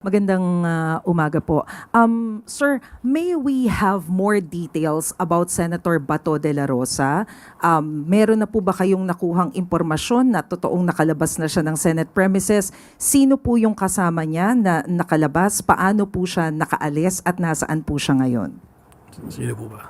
Magandang umaga po. Sir, may we have more details about Senator Bato de la Rosa? Meron na po ba kayong nakuhang impormasyon na totoong nakalabas na siya ng Senate premises? Sino po yung kasama niya na nakalabas? Paano po siya nakaalis at nasaan po siya ngayon? Sino po ba?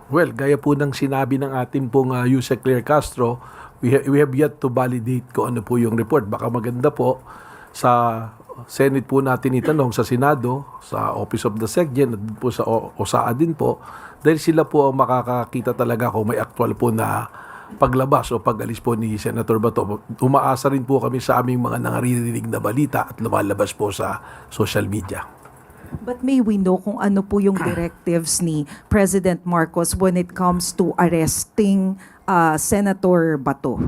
Well, gaya po ng sinabi ng ating pong Yusek Claire Castro, we have yet to validate kung ano po yung report. Baka maganda po sa Senate po natin itanong, sa Senado, sa Office of the SecGen, at po sa OSAA din po, dahil sila po ang makakakita talaga kung may actual po na paglabas o pag-alis po ni Senator Bato. Umaasa rin po kami sa aming mga nangarinig na balita at lumalabas po sa social media. But may we know kung ano po yung directives ni President Marcos when it comes to arresting Senator Bato?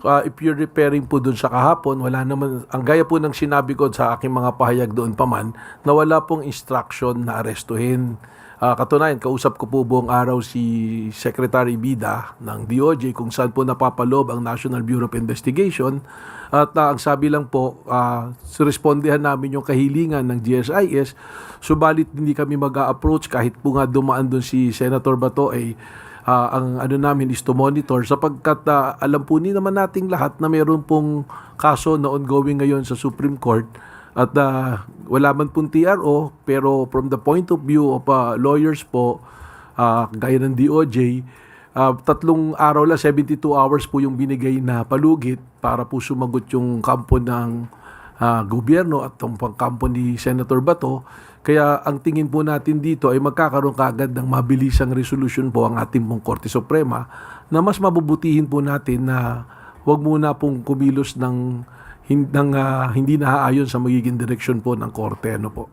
If you're referring po dun sa kahapon, wala naman, ang gaya po ng sinabi ko sa aking mga pahayag doon pa man, na wala pong instruction na arestuhin. Katunayan, kausap ko po buong araw si Secretary Bida ng DOJ kung saan po napapaloob ang National Bureau of Investigation. At ang sabi lang po, respondihan namin yung kahilingan ng GSIS, subalit hindi kami mag-a-approach kahit po nga dumaan doon si Senator Bato ay ang ano namin is to monitor sapagkat alam po ni naman nating lahat na mayroon pong kaso na ongoing ngayon sa Supreme Court at wala man pong TRO, pero from the point of view of lawyers po, gaya ng DOJ, 3 araw lang, 72 hours po yung binigay na palugit para po sumagot yung kampo ng gobyerno at ang kampo ni Senator Bato. Kaya ang tingin po natin dito ay magkakaroon kaagad ng mabilisang resolution po ang ating pong Korte Suprema na mas mabubutihin po natin na huwag muna pong kumilos ng hindi naaayon sa magiging direksyon po ng Korte. Ano po?